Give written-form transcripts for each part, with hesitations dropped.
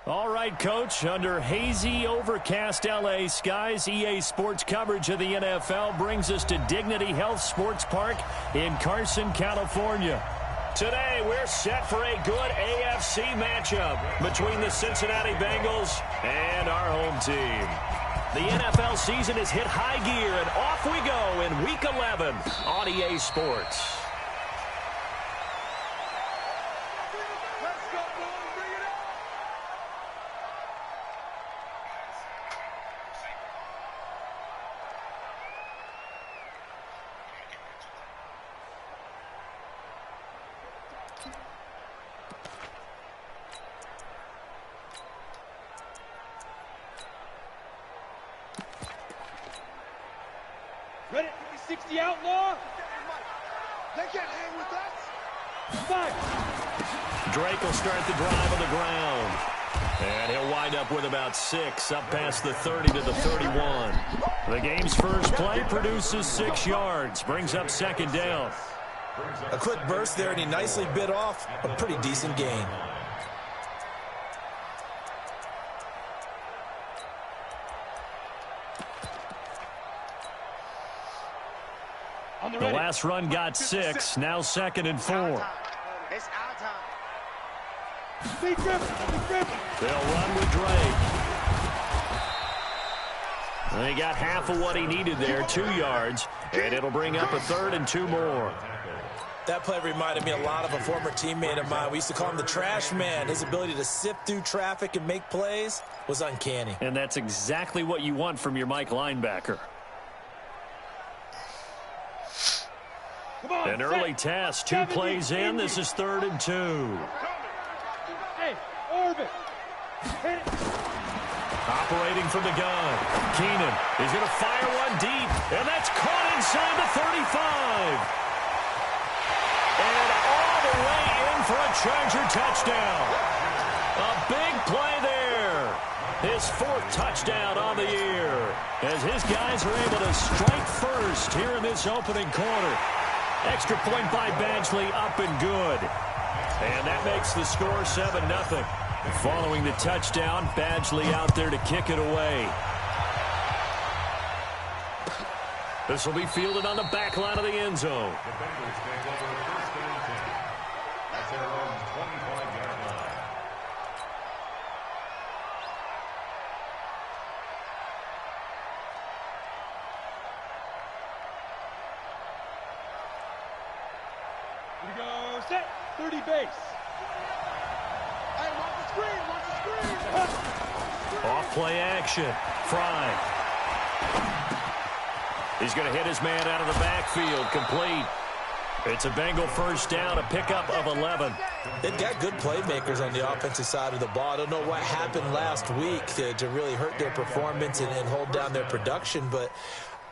All right, Coach, under hazy, overcast L.A. skies, EA Sports coverage of the NFL brings us to Dignity Health Sports Park in Carson, California. Today, we're set for a good AFC matchup between the Cincinnati Bengals and our home team. The NFL season has hit high gear, and off we go in Week 11 on EA Sports. Ready? 60 outlaw. They can't hang with us. Drake will start the drive on the ground. And he'll wind up with about 6, up past the 30 to the 31. The game's first play produces 6 yards, brings up second down. A quick burst there, and he nicely bit off a pretty decent gain. The last run got 6, now 2nd and 4. It's our time. They'll run with Drake. And he got half of what he needed there, 2 yards, and it'll bring up a 3rd and 2 more. That play reminded me a lot of a former teammate of mine. We used to call him the trash man. His ability to sift through traffic and make plays was uncanny. And that's exactly what you want from your Mike linebacker. An early test, 2 plays in. This is 3rd and 2. Hey, Orbit. Operating from the gun. Keenan is going to fire one deep, and that's caught inside the 35. And all the way in for a Charger touchdown. A big play there. His 4th touchdown on the year, as his guys are able to strike first here in this opening quarter. Extra point by Badgley, up and good. And that makes the score 7-0. Following the touchdown, Badgley out there to kick it away. This will be fielded on the back line of the end zone. We go set. 30 base. Hey, watch the screen. Off play action. Fry. He's going to hit his man out of the backfield. Complete. It's a Bengal first down, a pickup of 11. They've got good playmakers on the offensive side of the ball. I don't know what happened last week to really hurt their performance and hold down their production, but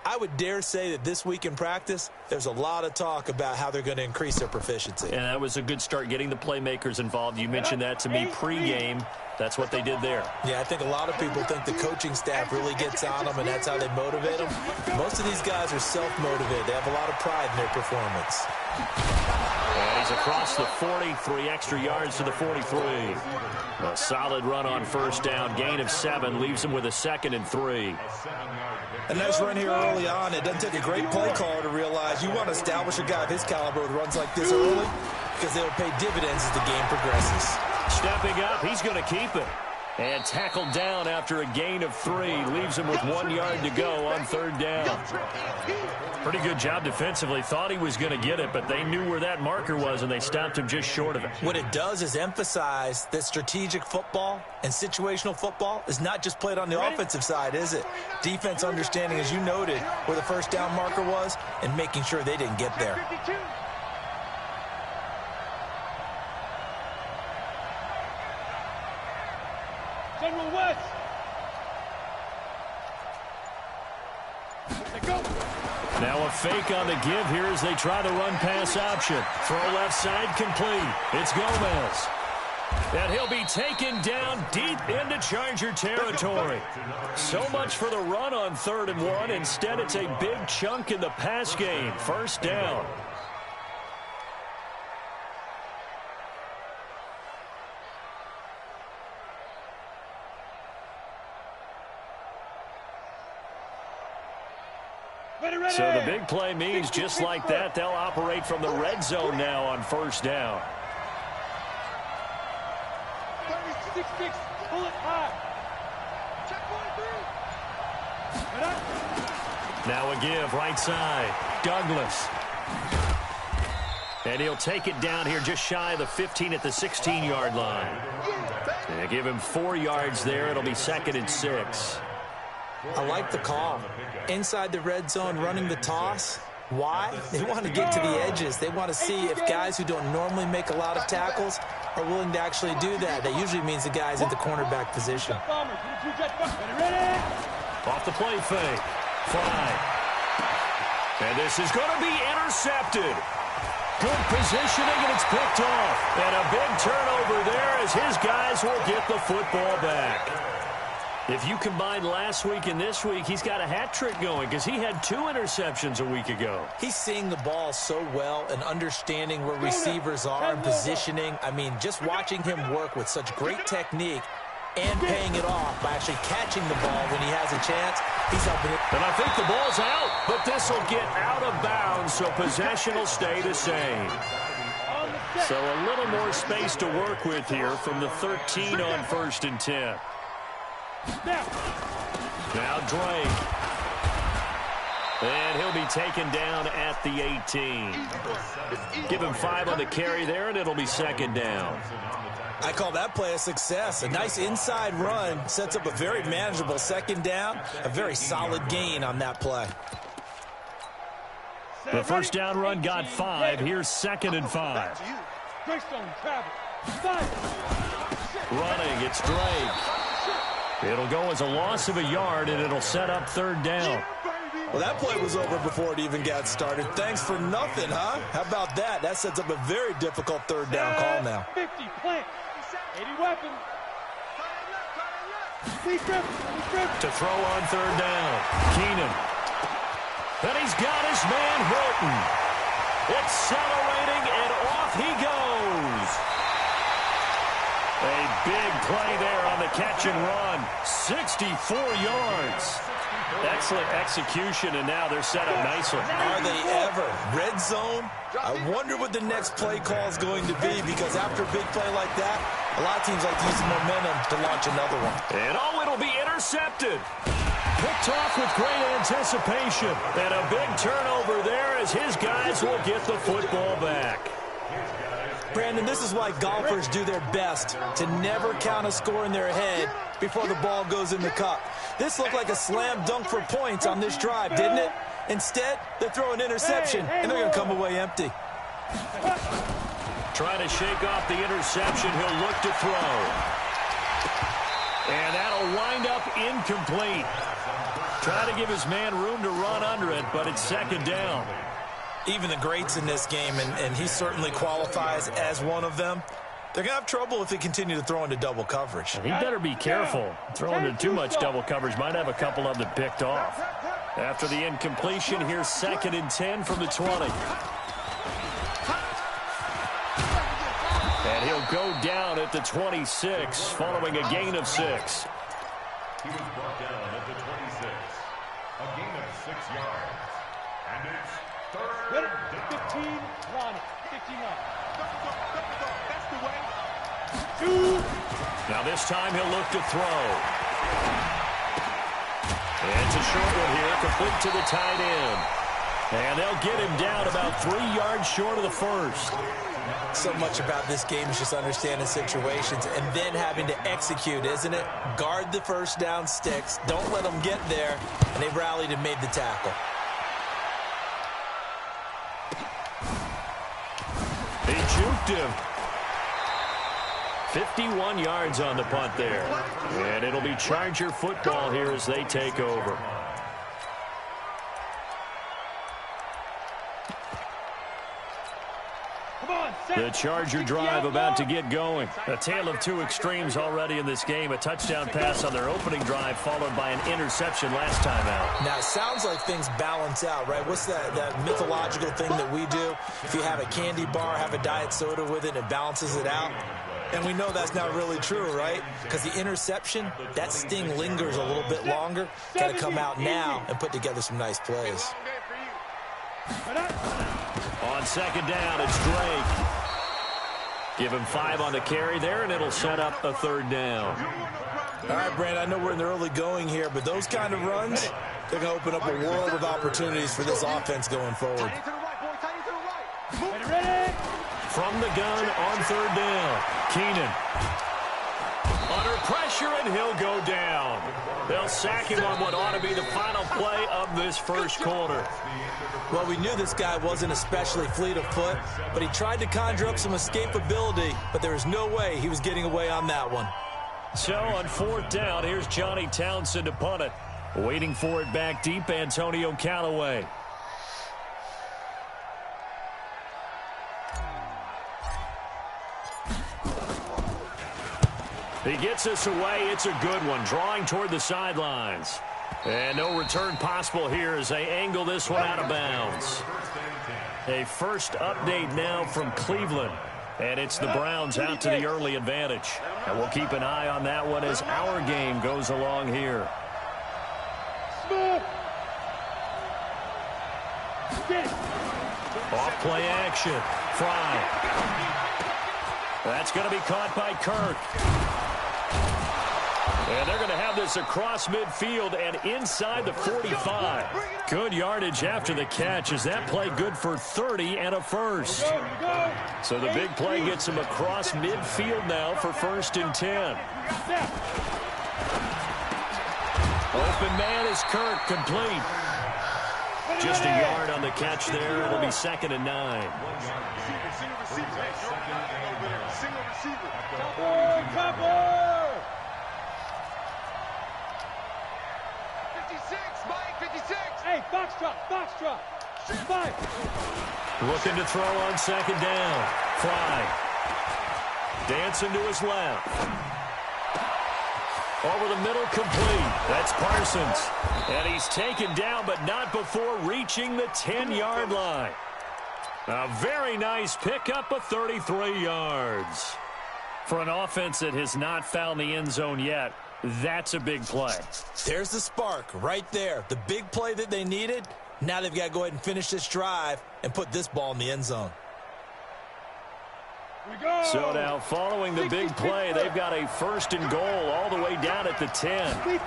I would dare say that this week in practice, there's a lot of talk about how they're going to increase their proficiency. And that was a good start, getting the playmakers involved. You mentioned that to me pregame. That's what they did there. Yeah, I think a lot of people think the coaching staff really gets on them, and that's how they motivate them. Most of these guys are self-motivated. They have a lot of pride in their performance. And he's across the 40, 3 extra yards to the 43. A solid run on first down, gain of 7, leaves him with a 2nd and 3. A nice run here early on. It doesn't take a great play caller to realize you want to establish a guy of his caliber who runs like this early, because they'll pay dividends as the game progresses. Stepping up, he's going to keep it. And tackled down after a gain of 3. Leaves him with 1 yard to go on 3rd down. Pretty good job defensively. Thought he was going to get it, but they knew where that marker was, and they stopped him just short of it. What it does is emphasize that strategic football and situational football is not just played on the offensive side, is it? Defense understanding, as you noted, where the first down marker was and making sure they didn't get there. General West. Now a fake on the give here as they try the run-pass option. Throw left side complete. It's Gomez. And he'll be taken down deep into Charger territory. So much for the run on 3rd and 1. Instead, it's a big chunk in the pass game. First down. So the big play means just like that, they'll operate from the red zone now on first down. 6-6, pull it high. Check 1-3. Now a give, right side, Douglas. And he'll take it down here just shy of the 15 at the 16-yard line. They give him 4 yards there. It'll be 2nd and 6. I like the call. Inside the red zone, running the toss. Why? They want to get to the edges. They want to see if guys who don't normally make a lot of tackles are willing to actually do that. That usually means the guy's at the cornerback position. Off the play fake. Fly. And this is going to be intercepted. Good positioning, and it's picked off. And a big turnover there as his guys will get the football back. If you combine last week and this week, he's got a hat trick going because he had 2 interceptions a week ago. He's seeing the ball so well and understanding where receivers are and positioning. I mean, just watching him work with such great technique and paying it off by actually catching the ball when he has a chance, he's helping it. And I think the ball's out, but this will get out of bounds, so possession will stay the same. So a little more space to work with here from the 13 on 1st and 10. Now Drake. And he'll be taken down at the 18. Give him 5 on the carry there, and it'll be 2nd down. I call that play a success. A nice inside run sets up a very manageable 2nd down. A very solid gain on that play. The first down run got 5. Here's 2nd and 5. Running, it's Drake. It'll go as a loss of a yard, and it'll set up 3rd down. Well, that play was over before it even got started. Thanks for nothing, huh? How about that? That sets up a very difficult 3rd down call now. 50, plant. 80 weapons. To throw on 3rd down. Keenan. And he's got his man Hilton. Accelerating, and off he goes. A big play there on the catch and run. 64 yards. Excellent execution, and now they're set up nicely. Are they ever? Red zone? I wonder what the next play call is going to be, because after a big play like that, a lot of teams like to use the momentum to launch another one. And it'll be intercepted. Picked off with great anticipation. And a big turnover there as his guys will get the football back. Brandon, this is why golfers do their best to never count a score in their head before the ball goes in the cup. This looked like a slam dunk for points on this drive, didn't it? Instead, they throw an interception, and they're going to come away empty. Trying to shake off the interception. He'll look to throw. And that'll wind up incomplete. Trying to give his man room to run under it, but it's 2nd down. Even the greats in this game, and he certainly qualifies as one of them, they're going to have trouble if they continue to throw into double coverage. He better be careful. Throwing into too much double coverage might have a couple of them picked off. After the incompletion, here's 2nd and 10 from the 20. And he'll go down at the 26 following a gain of 6. He was brought down at the 26. A gain of 6 yards. And it's 3rd down. 15, Ronnie. 59. That's the way. Now this time he'll look to throw. And it's a short one here, complete to the tight end. And they'll get him down about 3 yards short of the first. So much about this game is just understanding situations and then having to execute, isn't it? Guard the first down sticks. Don't let them get there. And they rallied and made the tackle. He juked him. 51 yards on the punt there. And it'll be Charger football here as they take over. The Charger drive about to get going. A tale of 2 extremes already in this game. A touchdown pass on their opening drive followed by an interception last time out. Now, it sounds like things balance out, right? What's that mythological thing that we do? If you have a candy bar, have a diet soda with it, it balances it out. And we know that's not really true, right? Because the interception, that sting lingers a little bit longer. Got to come out now and put together some nice plays. On second down, it's Drake. Give him 5 on the carry there, and it'll set up a third down. All right, Brand, I know we're in the early going here, but those kind of runs, they're going to open up a world of opportunities for this offense going forward. From the gun on third down, Keenan. Under pressure, and he'll go down. They'll sack him on what ought to be the final play of this first quarter. Well, we knew this guy wasn't especially fleet of foot, but he tried to conjure up some escapability, but there was no way he was getting away on that one. So on fourth down, here's Johnny Townsend to punt it. Waiting for it back deep, Antonio Callaway. He gets us away. It's a good one, drawing toward the sidelines. And no return possible here as they angle this one out of bounds. A first update now from Cleveland. And it's the Browns out to the early advantage. And we'll keep an eye on that one as our game goes along here. Off play action. Fry. That's going to be caught by Kirk. And they're going to have this across midfield and inside the 45. Good yardage after the catch. Is that play good for 30 and a first? So the big play gets him across midfield now for 1st and 10. Open man is Kirk, complete. Just a yard on the catch there. It'll be 2nd and 9. Hey, box drop. 5. Looking to throw on 2nd down. Fry. Dancing to his left. Over the middle, complete. That's Parsons. And he's taken down, but not before reaching the 10-yard line. A very nice pickup of 33 yards. For an offense that has not found the end zone yet, that's a big play. There's the spark right there. The big play that they needed. Now they've got to go ahead and finish this drive and put this ball in the end zone. So now following the big play, they've got a 1st and goal all the way down at the 10. They'll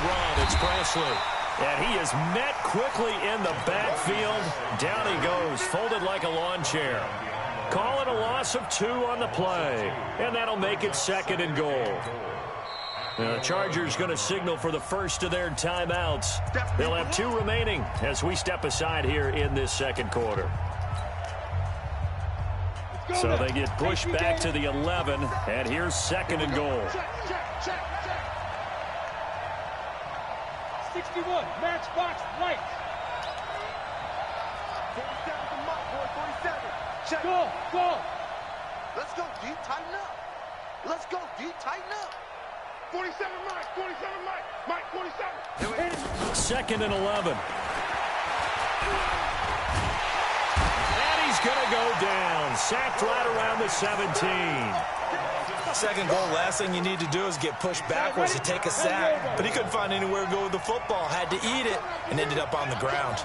run. It's Presley. And he is met quickly in the backfield. Down he goes, folded like a lawn chair. Call it a loss of 2 on the play. And that'll make it 2nd and goal. The Chargers going to signal for the first of their timeouts. They'll have 2 remaining as we step aside here in this second quarter. So they get pushed back to the 11, and here's 2nd and goal. 61, match box right. 47 to Mike, boy, 47. Check. Go. Let's go, D, tighten up. Let's go, D, tighten up. 47 Mike, 47. 2nd and 11. And he's going to go down. Sacked right around the 17. 2nd goal, last thing you need to do is get pushed backwards to take a sack. But he couldn't find anywhere to go with the football. Had to eat it and ended up on the ground.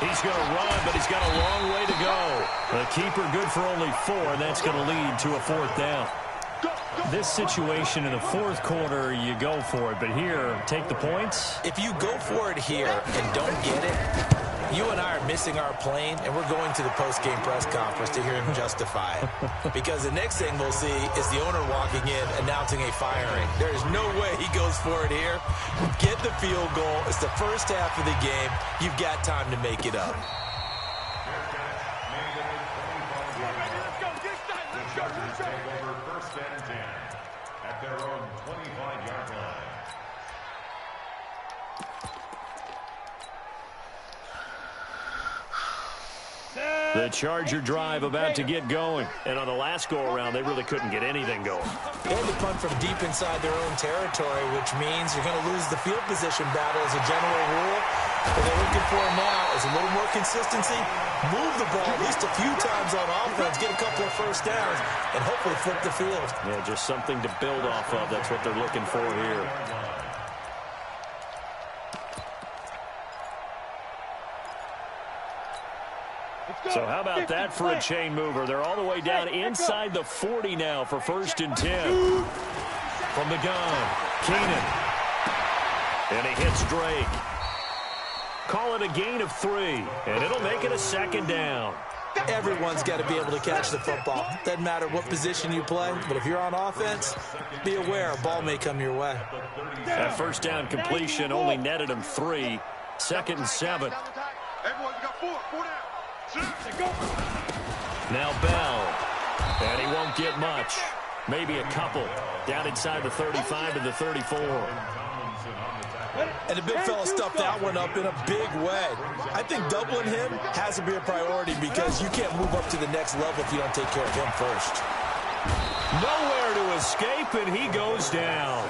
He's going to run, but he's got a long way to go. The keeper good for only 4, and that's going to lead to a 4th down. This situation in the 4th quarter, you go for it. But here, take the points. If you go for it here and don't get it, you and I are missing our plane, and we're going to the post-game press conference to hear him justify it. Because the next thing we'll see is the owner walking in, announcing a firing. There is no way he goes for it here. Get the field goal. It's the first half of the game. You've got time to make it up. The Charger drive about to get going. And on the last go-around, they really couldn't get anything going. They had to punt from deep inside their own territory, which means you're going to lose the field position battle as a general rule. What they're looking for now is a little more consistency, move the ball at least a few times on offense, get a couple of first downs, and hopefully flip the field. Yeah, just something to build off of. That's what they're looking for here. So how about that for a chain mover? They're all the way down inside the 40 now for 1st and 10. From the gun, Keenan. And he hits Drake. Call it a gain of 3, and it'll make it a 2nd down. Everyone's got to be able to catch the football. Doesn't matter what position you play, but if you're on offense, be aware a ball may come your way. That 1st down completion only netted him 3. 2nd and 7. Everyone, you got 4 down. Now Bell, and he won't get much. Maybe a couple. Down inside the 35 to the 34. And the big fella stuffed that one up in a big way. I think doubling him has to be a priority because you can't move up to the next level if you don't take care of him first. Nowhere to escape, and he goes down.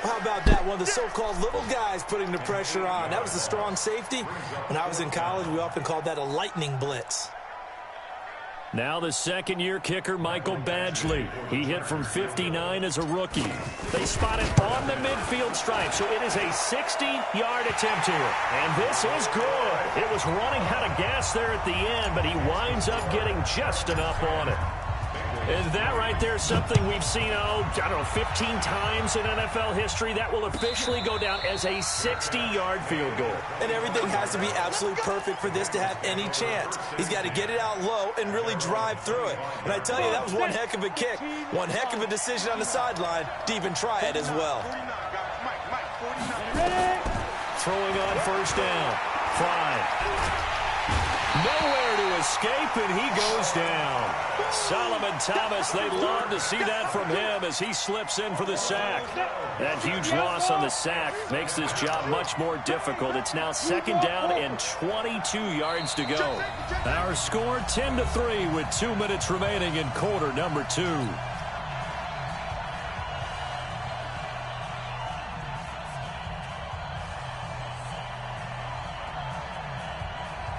How about that? One of the so-called little guys putting the pressure on. That was the strong safety. When I was in college, we often called that a lightning blitz. Now the 2nd-year kicker, Michael Badgley. He hit from 59 as a rookie. They spot it on the midfield stripe, so it is a 60-yard attempt here. And this is good. It was running out of gas there at the end, but he winds up getting just enough on it. And that right there is something we've seen, I don't know, 15 times in NFL history. That will officially go down as a 60-yard field goal. And everything has to be absolutely perfect for this to have any chance. He's got to get it out low and really drive through it. And I tell you, that was one heck of a kick. One heck of a decision on the sideline to even try it as well. Throwing on 1st down. Fry. Nowhere to escape, and he goes down. Solomon Thomas, they'd love to see that from him as he slips in for the sack. That huge loss on the sack makes this job much more difficult. It's now 2nd down and 22 yards to go. Our score 10-3 with 2 minutes remaining in quarter number 2.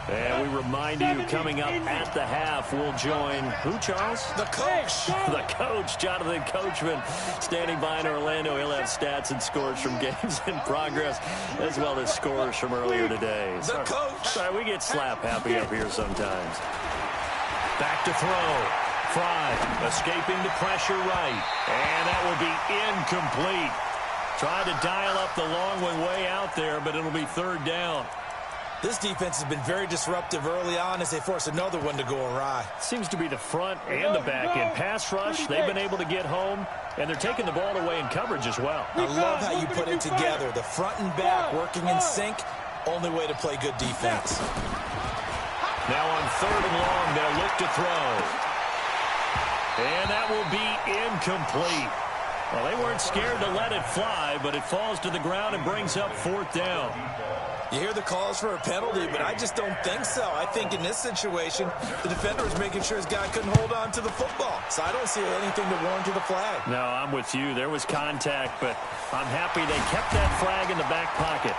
And we remind you, coming up at the half, we'll join who, Charles? The coach. The coach, Jonathan Coachman, standing by in Orlando. He'll have stats and scores from games in progress, as well as scores from earlier today. The coach. Sorry, we get slap happy up here sometimes. Back to throw. Fry escaping the pressure right. And that will be incomplete. Tried to dial up the long one way out there, but it'll be 3rd down. This defense has been very disruptive early on as they force another one to go awry. Seems to be the front and the back end. Pass rush, they've been able to get home, and they're taking the ball away in coverage as well. I love how you put it together. The front and back working in sync, only way to play good defense. Now on 3rd and long, they'll look to throw. And that will be incomplete. Well, they weren't scared to let it fly, but it falls to the ground and brings up 4th down. You hear the calls for a penalty, but I just don't think so. I think in this situation, the defender was making sure his guy couldn't hold on to the football. So I don't see anything to warrant the flag. No, I'm with you. There was contact, but I'm happy they kept that flag in the back pocket.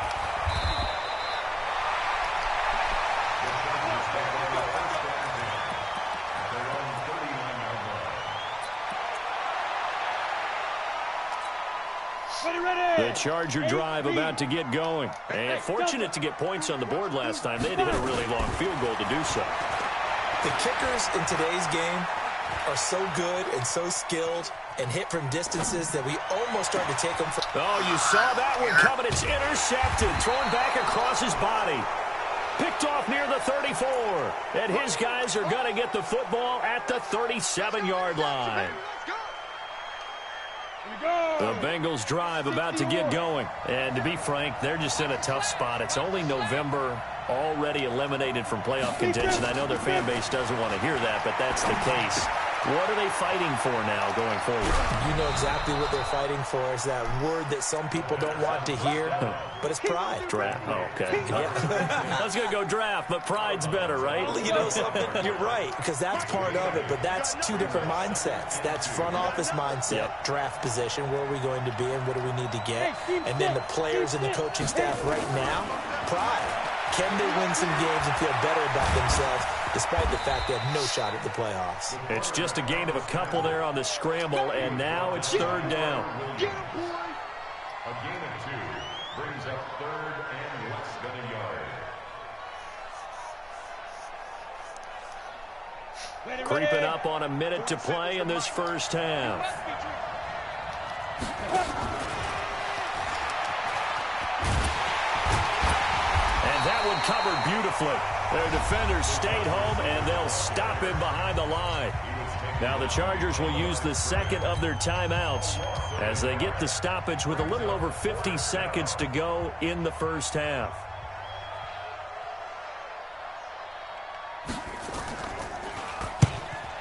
The Charger drive about to get going. And fortunate to get points on the board last time. They had to hit a really long field goal to do so. The kickers in today's game are so good and so skilled and hit from distances that we almost start to take them for. Oh, you saw that one coming. It's intercepted. Thrown back across his body. Picked off near the 34. And his guys are going to get the football at the 37-yard line. The Bengals drive about to get going. And to be frank, they're just in a tough spot. It's only November, already eliminated from playoff contention. I know their fan base doesn't want to hear that, but that's the case. What are they fighting for now going forward? You know exactly what they're fighting for. Is that word that some people don't want to hear, but it's pride. Draft. Oh, okay. Yeah. I was going to go draft, but pride's better, right? Well, you know something? You're right, because that's part of it, but that's two different mindsets. That's front office mindset, draft position, where are we going to be and what do we need to get? And then the players and the coaching staff right now, pride. Can they win some games and feel better about themselves despite the fact they have no shot at the playoffs? It's just a gain of a couple there on the scramble, and now it's third down. A gain of 2 brings up third and less than a yard. Creeping up on a minute to play in this first half. And that one covered beautifully. Their defenders stayed home, and they'll stop him behind the line. Now the Chargers will use the second of their timeouts as they get the stoppage with a little over 50 seconds to go in the first half.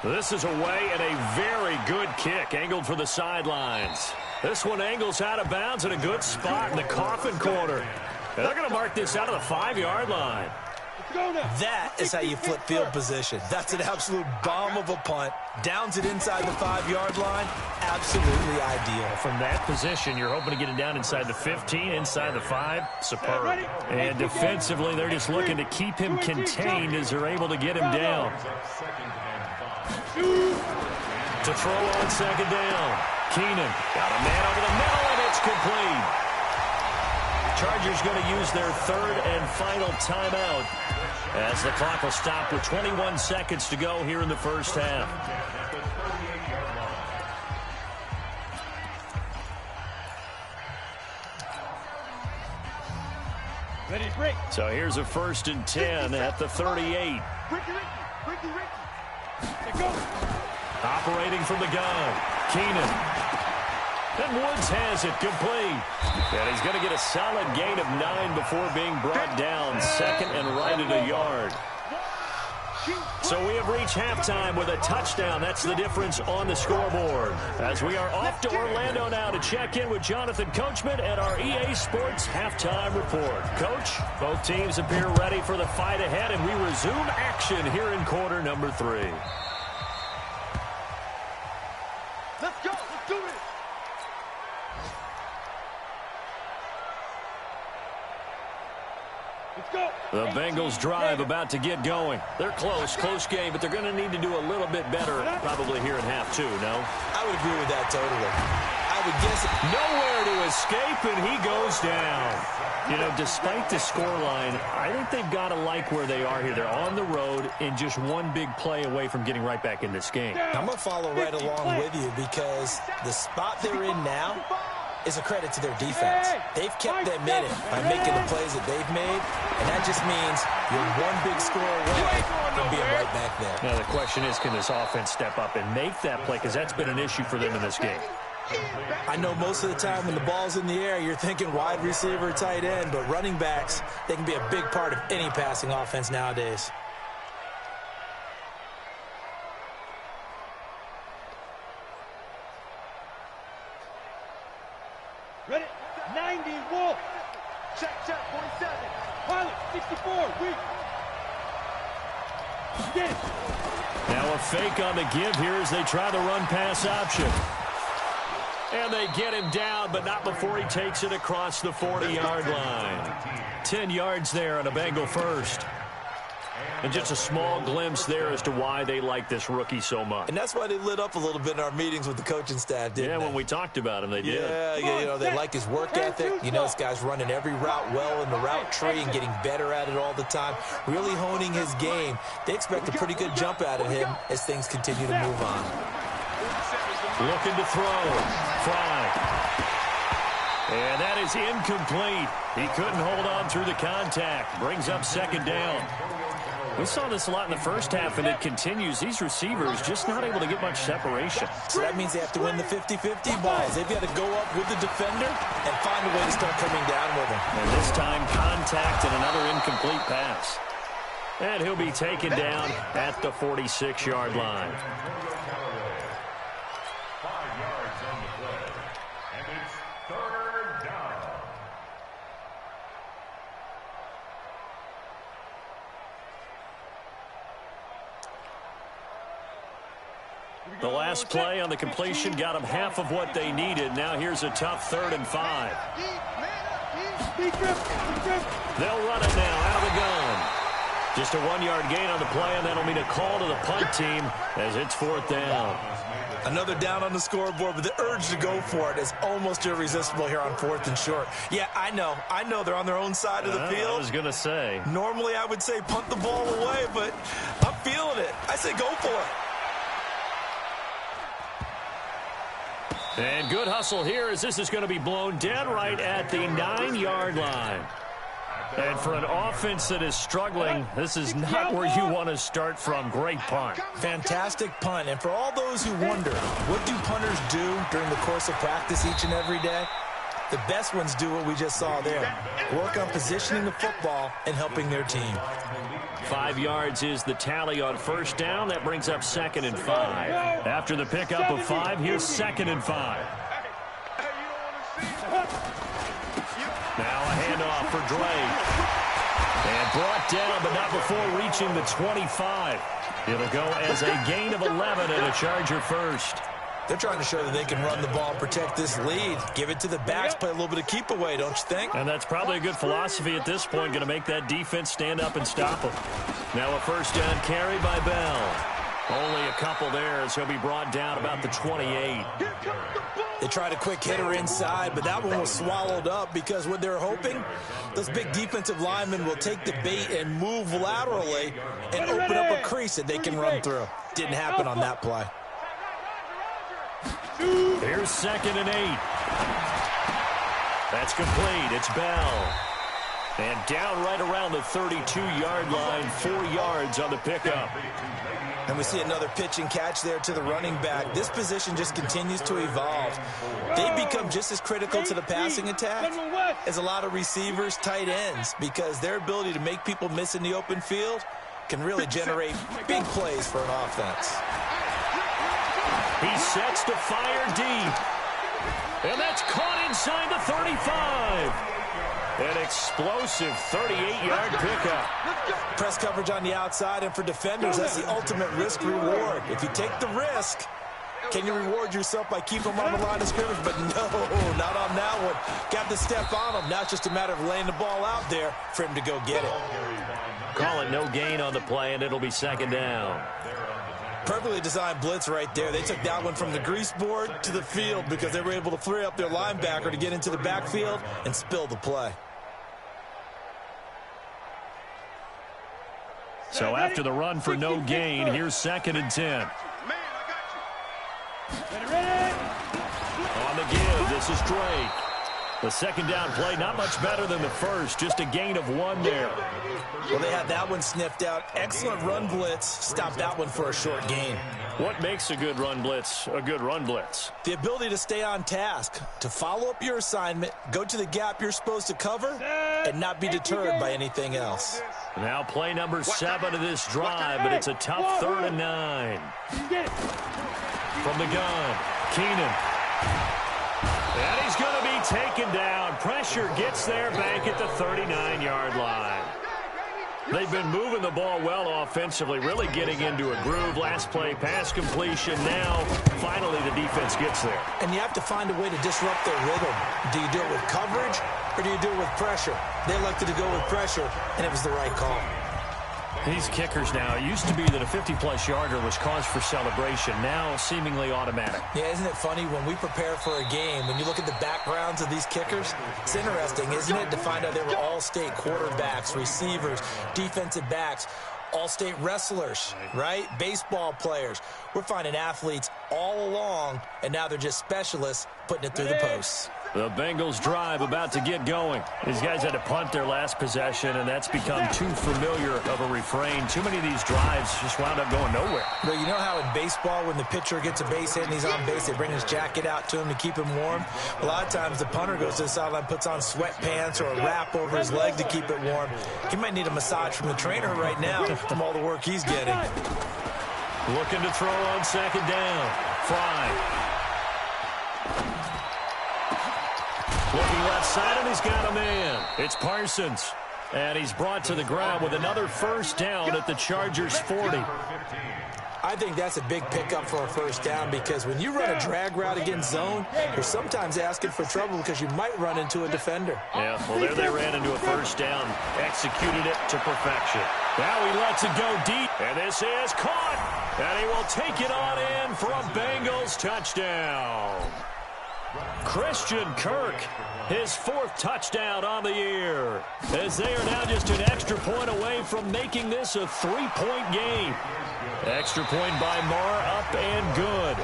This is away and a very good kick angled for the sidelines. This one angles out of bounds in a good spot in the coffin corner. And they're going to mark this out of the 5-yard line. That is how you flip field position. That's an absolute bomb of a punt. Downs it inside the 5-yard line. Absolutely ideal. From that position, you're hoping to get it down inside the 15, inside the 5. Superb. And defensively, they're just looking to keep him contained as they're able to get him down. To throw on second down. Keenan got a man over the middle, and it's complete. Chargers going to use their third and final timeout as the clock will stop with 21 seconds to go here in the first half. Ready, break. So here's a 1st and 10 at the 38. Operating from the gun, Keenan. And Woods has it complete. And he's going to get a solid gain of 9 before being brought down. Second and right at a yard. So we have reached halftime with a touchdown. That's the difference on the scoreboard. As we are off to Orlando now to check in with Jonathan Coachman at our EA Sports Halftime Report. Coach, both teams appear ready for the fight ahead, and we resume action here in quarter number 3. Let's go. Let's do it. The Bengals drive about to get going. They're close game, but they're going to need to do a little bit better probably here in half 2, no? I would agree with that totally. I would guess nowhere to escape, and he goes down. You know, despite the scoreline, I think they've got to like where they are here. They're on the road and just one big play away from getting right back in this game. I'm going to follow right along with you because the spot they're in now is a credit to their defense. They've kept them in it by making the plays that they've made, and that just means you're one big score away from being right back there. Now the question is, can this offense step up and make that play? Because that's been an issue for them in this game. I know most of the time when the ball's in the air, you're thinking wide receiver, tight end, but running backs, they can be a big part of any passing offense nowadays. Ready? 90, Wolf. Check, 47. Pilot, 64, weak. Get it. Now a fake on the give here as they try the run-pass option. And they get him down, but not before he takes it across the 40-yard line. 10 yards there on a Bengal first. And just a small glimpse there as to why they like this rookie so much. And that's why they lit up a little bit in our meetings with the coaching staff, didn't they? Yeah, when we talked about him, they did. Yeah, you know, they like his work ethic. You know, this guy's running every route well in the route tree and getting better at it all the time, really honing his game. They expect a pretty good jump out of him as things continue to move on. Looking to throw. Fry. And that is incomplete. He couldn't hold on through the contact. Brings up second down. We saw this a lot in the first half, and it continues. These receivers just not able to get much separation. So that means they have to win the 50-50 balls. They've got to go up with the defender and find a way to start coming down with him. And this time, contact and another incomplete pass. And he'll be taken down at the 46-yard line. 5 yards on the play. And it's third down. The last play on the completion got them half of what they needed. Now here's a tough 3rd and 5. They'll run it now out of the gun. Just a 1-yard gain on the play, and that'll mean a call to the punt team as it's 4th down. Another down on the scoreboard, but the urge to go for it is almost irresistible here on 4th and short. Yeah, I know they're on their own side of the field. I was going to say. Normally I would say punt the ball away, but I'm feeling it. I say go for it. And good hustle here as this is going to be blown dead right at the 9-yard line. And for an offense that is struggling, this is not where you want to start from. Great punt. Fantastic punt. And for all those who wonder, what do punters do during the course of practice each and every day? The best ones do what we just saw there. Work on positioning the football and helping their team. 5 yards is the tally on 1st down. That brings up 2nd and 5. After the pickup of 5, here's 2nd and 5. Now a handoff for Drake. And brought down, but not before reaching the 25. It'll go as a gain of 11 and a Charger first. They're trying to show that they can run the ball, protect this lead. Give it to the backs, play a little bit of keep away, don't you think? And that's probably a good philosophy at this point, going to make that defense stand up and stop them. Now a 1st down carry by Bell. Only a couple there as he'll be brought down about the 28. They tried a quick hitter inside, but that one was swallowed up because what they're hoping, those big defensive linemen will take the bait and move laterally and open up a crease that they can run through. Didn't happen on that play. Here's 2nd and 8. That's complete. It's Bell. And down right around the 32-yard line, 4 yards on the pickup. And we see another pitch and catch there to the running back. This position just continues to evolve. They become just as critical to the passing attack as a lot of receivers, tight ends, because their ability to make people miss in the open field can really generate big plays for an offense. He sets to fire deep. And that's caught inside the 35. An explosive 38-yard pickup. Press coverage on the outside, and for defenders, that's the ultimate risk-reward. If you take the risk, can you reward yourself by keeping them on the line of scrimmage? But no, not on that one. Got to step on him. Now it's just a matter of laying the ball out there for him to go get it. Call it no gain on the play, and it'll be 2nd down. Perfectly designed blitz right there. They took that one from the grease board to the field because they were able to free up their linebacker to get into the backfield and spill the play. So after the run for no gain, here's 2nd and 10. On the give, this is Drake. The 2nd down play, not much better than the first, just a gain of 1 there. Well, they had that one sniffed out. Excellent run blitz. Stopped that one for a short gain. What makes a good run blitz a good run blitz? The ability to stay on task, to follow up your assignment, go to the gap you're supposed to cover, and not be deterred by anything else. Now play number 7 of this drive, but it's a tough 3rd and 9. From the gun, Keenan. And he's going to be taken down. Pressure gets there back at the 39-yard line. They've been moving the ball well offensively, really getting into a groove. Last play, pass completion. Now, finally, the defense gets there. And you have to find a way to disrupt their rhythm. Do you do it with coverage, or do you do it with pressure? They elected to go with pressure, and it was the right call. These kickers now, it used to be that a 50-plus yarder was cause for celebration. Now, seemingly automatic. Yeah, isn't it funny when we prepare for a game, when you look at the backgrounds of these kickers, it's interesting, isn't it, to find out they were all-state quarterbacks, receivers, defensive backs, all-state wrestlers, right? Baseball players. We're finding athletes all along, and now they're just specialists putting it through the posts. The Bengals drive about to get going. These guys had to punt their last possession, and that's become too familiar of a refrain. Too many of these drives just wound up going nowhere. But you know how in baseball, when the pitcher gets a base hit and he's on base, they bring his jacket out to him to keep him warm? A lot of times the punter goes to the sideline, puts on sweatpants or a wrap over his leg to keep it warm. He might need a massage from the trainer right now from all the work he's getting. Looking to throw on 2nd down. Fry. Looking left side, and he's got a man. It's Parsons. And he's brought to the ground with another first down at the Chargers' 40. I think that's a big pickup for a first down because when you run a drag route against zone, you're sometimes asking for trouble because you might run into a defender. Yeah, well, there they ran into a first down. Executed it to perfection. Now he lets it go deep, and this is caught. And he will take it on in for a Bengals touchdown. Christian Kirk, his 4th touchdown on the year, as they are now just an extra point away from making this a 3-point game. Extra point by Marr, up and good.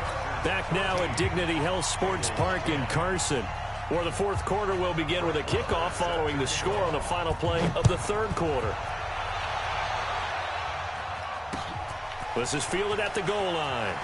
Back now at Dignity Health Sports Park in Carson, where the 4th quarter will begin with a kickoff following the score on the final play of the 3rd quarter. This is fielded at the goal line.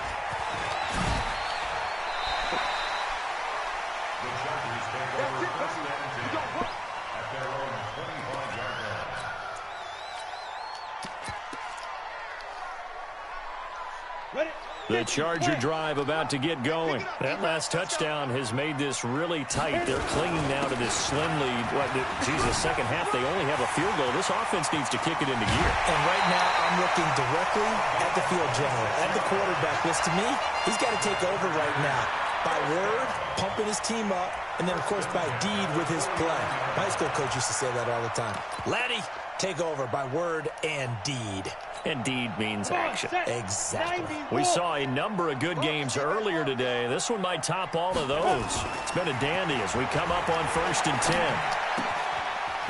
The Charger drive about to get going. That last touchdown has made this really tight. They're clinging now to this slim lead. The second half, they only have a field goal. This offense needs to kick it into gear. And right now, I'm looking directly at the field general, at the quarterback. Because to me, he's got to take over right now. By word, pumping his team up, and then, of course, by deed with his play. My high school coach used to say that all the time. Laddie, take over by word and deed. And deed means action. Exactly. We saw a number of good games earlier today. This one might top all of those. It's been a dandy as we come up on 1st and 10.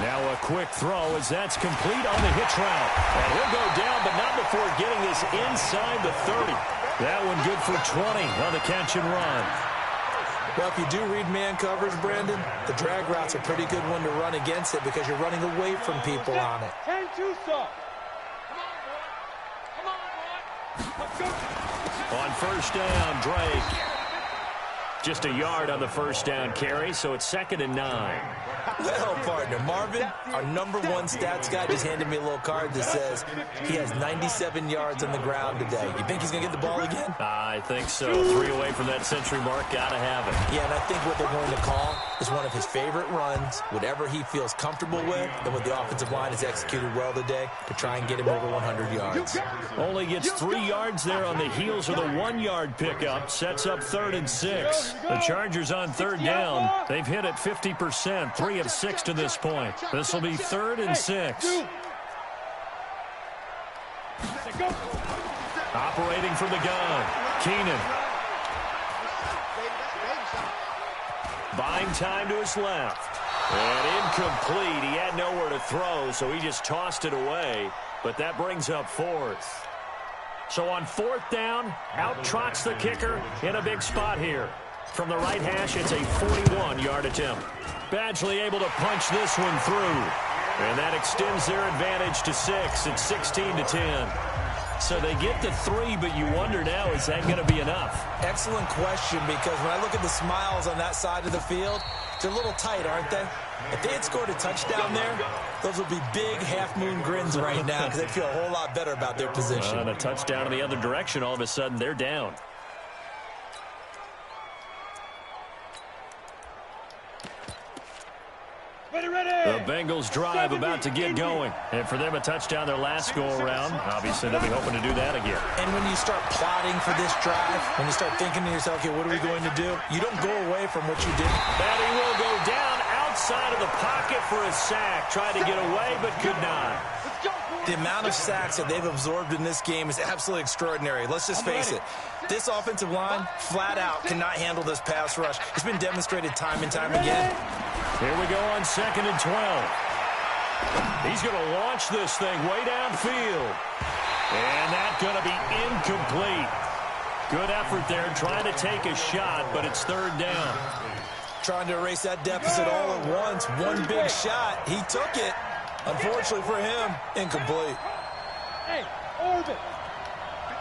Now a quick throw as that's complete on the hitch route. And he'll go down, but not before getting this inside the 30. That one good for 20 on the catch and run. Well, if you do read man coverage, Brandon, the drag route's a pretty good one to run against it because you're running away from people on it. 10-2 stop. On first down, Drake. Just a yard on the first down carry, so it's 2nd and 9. Well, partner, Marvin, our #1 stats guy, just handed me a little card that says he has 97 yards on the ground today. You think he's going to get the ball again? I think so. 3 away from that century mark. Got to have it. Yeah, and I think what they're going to call is one of his favorite runs, whatever he feels comfortable with, and what the offensive line has executed well today to try and get him over 100 yards. Only gets 3 yards there on the heels of the 1-yard pickup. Sets up 3rd and 6. The Chargers on 3rd down. They've hit it 50%, 3 of 6 to this point. This will be 3rd and 6. Operating from the gun, Keenan. Buying time to his left. And incomplete. He had nowhere to throw, so he just tossed it away. But that brings up 4th. So on 4th down, out trots the kicker in a big spot here. From the right hash, it's a 41-yard attempt. Badgley able to punch this one through. And that extends their advantage to 6. It's 16-10. So they get the 3, but you wonder now, is that going to be enough? Excellent question, because when I look at the smiles on that side of the field, they're a little tight, aren't they? If they had scored a touchdown there, those would be big half-moon grins right now because they'd feel a whole lot better about their position. And a touchdown in the other direction, all of a sudden, they're down. The Bengals drive about to get going. And for them, a touchdown their last go-around. Obviously, they'll be hoping to do that again. And when you start plotting for this drive, when you start thinking to yourself, okay, what are we going to do? You don't go away from what you did. That he will go down outside of the pocket for a sack. Tried to get away, but could not. The amount of sacks that they've absorbed in this game is absolutely extraordinary. Let's just face it. This offensive line, flat out, cannot handle this pass rush. It's been demonstrated time and time again. Here we go on 2nd and 12. He's going to launch this thing way downfield. And that's going to be incomplete. Good effort there, trying to take a shot, but it's 3rd down. Trying to erase that deficit all at once. One big shot. He took it. Unfortunately for him, incomplete. Hey, orbit.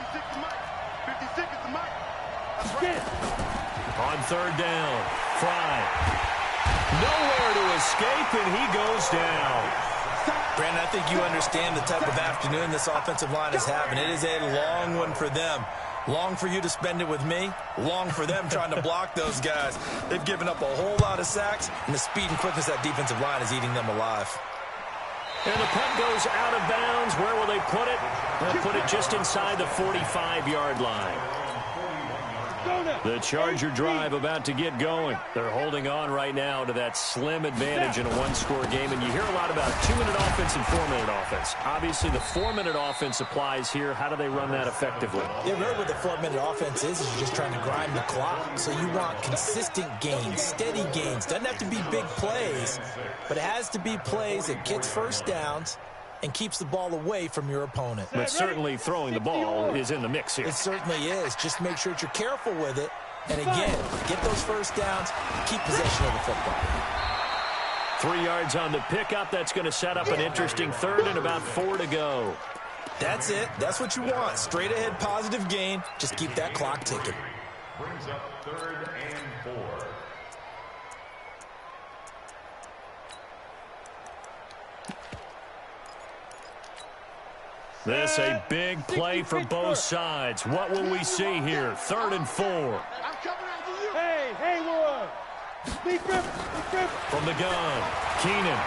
56 is Mike. 56 is the Mike. That's right. On 3rd down, Fry. Nowhere to escape, and he goes down. Brandon, I think you understand the type of afternoon this offensive line is having. It is a long one for them. Long for you to spend it with me. Long for them trying to block those guys. They've given up a whole lot of sacks, and the speed and quickness of that defensive line is eating them alive. And the punt goes out of bounds. Where will they put it? They'll put it just inside the 45-yard line. The Charger drive about to get going. They're holding on right now to that slim advantage in a one-score game. And you hear a lot about 2-minute offense and 4-minute offense. Obviously, the 4-minute offense applies here. How do they run that effectively? Yeah, really what the 4-minute offense is you're just trying to grind the clock. So you want consistent gains, steady gains. Doesn't have to be big plays, but it has to be plays that gets first downs and keeps the ball away from your opponent. But certainly throwing the ball is in the mix here. It certainly is. Just make sure that you're careful with it. And again, get those first downs, keep possession of the football. 3 yards on the pickup. That's going to set up an interesting third and about 4 to go. That's it. That's what you want. Straight ahead positive gain. Just keep that clock ticking. Brings up 3rd and 4. This a big play for both sides. What will we see here? 3rd and 4. I'm coming after you. Hey, Haywood. Deep grip. From the gun, Keenan.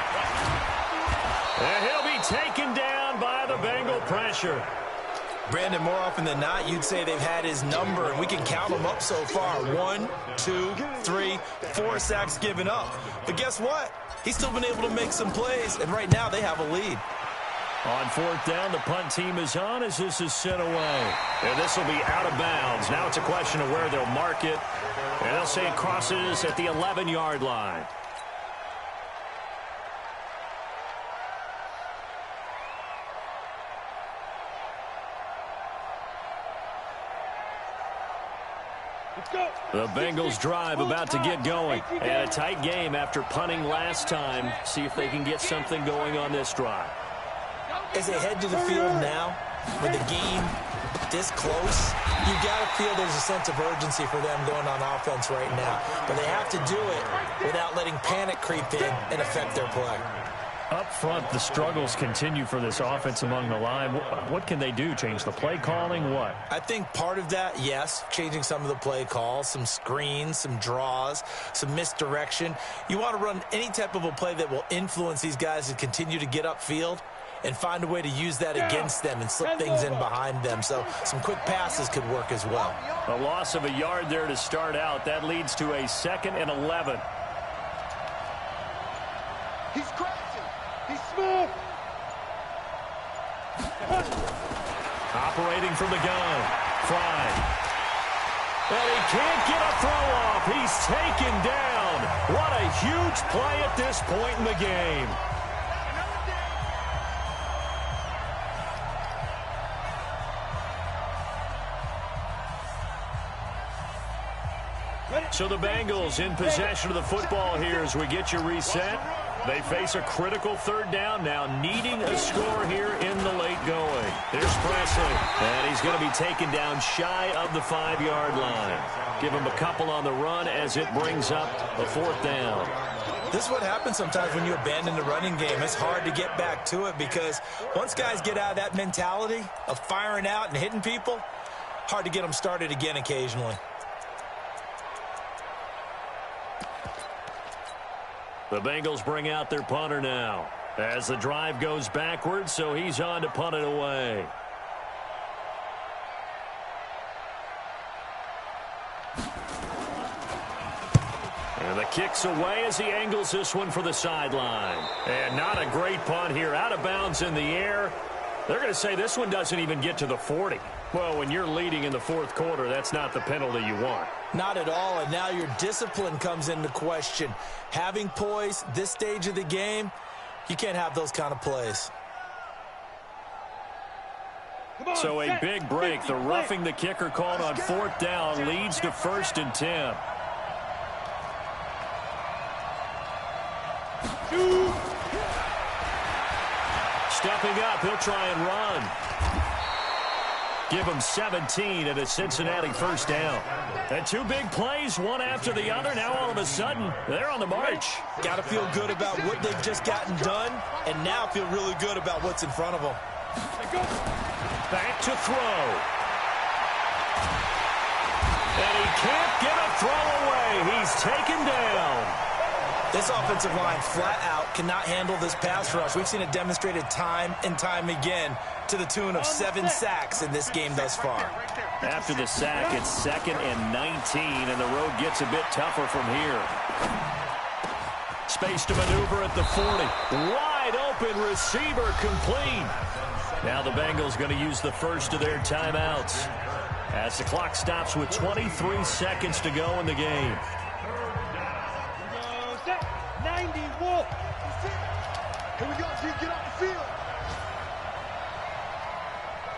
And he'll be taken down by the Bengal pressure. Brandon, more often than not, you'd say they've had his number, and we can count them up so far. 1, 2, 3, 4 sacks given up. But guess what? He's still been able to make some plays, and right now they have a lead. On 4th down, the punt team is on as this is sent away. And this will be out of bounds. Now it's a question of where they'll mark it. And they'll say it crosses at the 11-yard line. The Bengals drive about to get going. And a tight game after punting last time. See if they can get something going on this drive. As they head to the field now, with the game this close, you got to feel there's a sense of urgency for them going on offense right now. But they have to do it without letting panic creep in and affect their play. Up front, the struggles continue for this offense among the line. What can they do? Change the play calling? What? I think part of that, yes, changing some of the play calls, some screens, some draws, some misdirection. You want to run any type of a play that will influence these guys to continue to get upfield and find a way to use that against them and slip things in behind them. So some quick passes could work as well. A loss of a yard there to start out. That leads to a 2nd and 11. He's crazy. He's smooth. Operating from the gun. Fry. And he can't get a throw off. He's taken down. What a huge play at this point in the game. So the Bengals in possession of the football here as we get you reset. They face a critical 3rd down now, needing a score here in the late going. Here's Presley, and he's going to be taken down shy of the 5-yard line. Give him a couple on the run as it brings up a 4th down. This is what happens sometimes when you abandon the running game. It's hard to get back to it because once guys get out of that mentality of firing out and hitting people, hard to get them started again occasionally. The Bengals bring out their punter now as the drive goes backwards, so he's on to punt it away. And the kick's away as he angles this one for the sideline. And not a great punt here. Out of bounds in the air. They're going to say this one doesn't even get to the 40. Well, when you're leading in the 4th quarter, that's not the penalty you want. Not at all, and now your discipline comes into question. Having poise this stage of the game, you can't have those kind of plays. So a big break. The roughing the kicker called on 4th down leads to 1st and 10. Stepping up, he'll try and run. Give him 17 at a Cincinnati 1st down. And 2 big plays, one after the other. Now all of a sudden, they're on the march. Got to feel good about what they've just gotten done, and now feel really good about what's in front of them. Back to throw. And he can't get a throw away. He's taken down. This offensive line flat out cannot handle this pass rush. We've seen it demonstrated time and time again to the tune of 7 sacks in this game thus far. After the sack, it's 2nd and 19, and the road gets a bit tougher from here. Space to maneuver at the 40. Wide open receiver complete. Now the Bengals going to use the first of their timeouts as the clock stops with 23 seconds to go in the game. 90 Wolf. Here we go, G. Get off the field.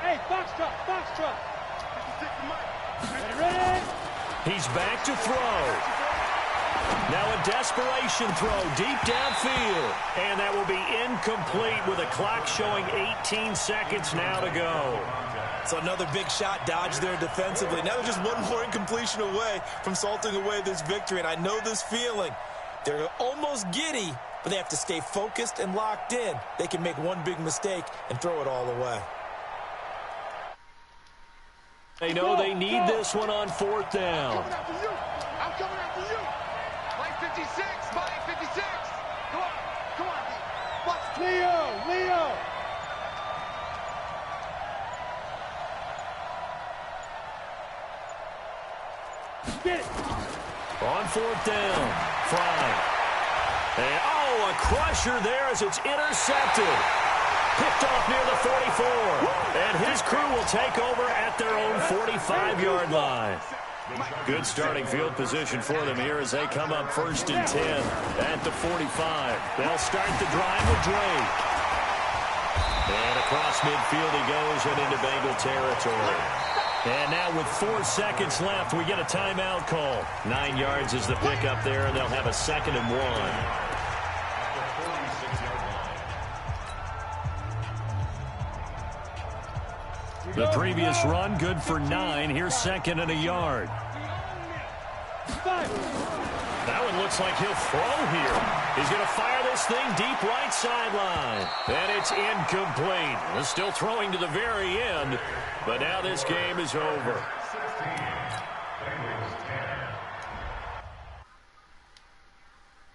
Hey, Foxtrot. Ready? He's back to throw. Now a desperation throw deep downfield. And that will be incomplete with a clock showing 18 seconds now to go. So another big shot dodged there defensively. Now they're just one more incompletion away from salting away this victory. And I know this feeling. They're almost giddy, but they have to stay focused and locked in. They can make one big mistake and throw it all away. They know they need this one on 4th down. I'm coming after you. Play 56. Play 56. Come on. Watch. Leo. Get it. On 4th down, Fry. And, a crusher there as it's intercepted. Picked off near the 44. And his crew will take over at their own 45-yard line. Good starting field position for them here as they come up 1st and 10 at the 45. They'll start the drive with Drake. And across midfield he goes and into Bengal territory. And now with 4 seconds left, we get a timeout call. 9 yards is the pickup there, and they'll have a 2nd and 1. The previous run, good for 9. Here's 2nd and a yard. That one looks like he'll throw here. He's going to fire this thing deep right sideline. And it's incomplete. He's still throwing to the very end. But now this game is over.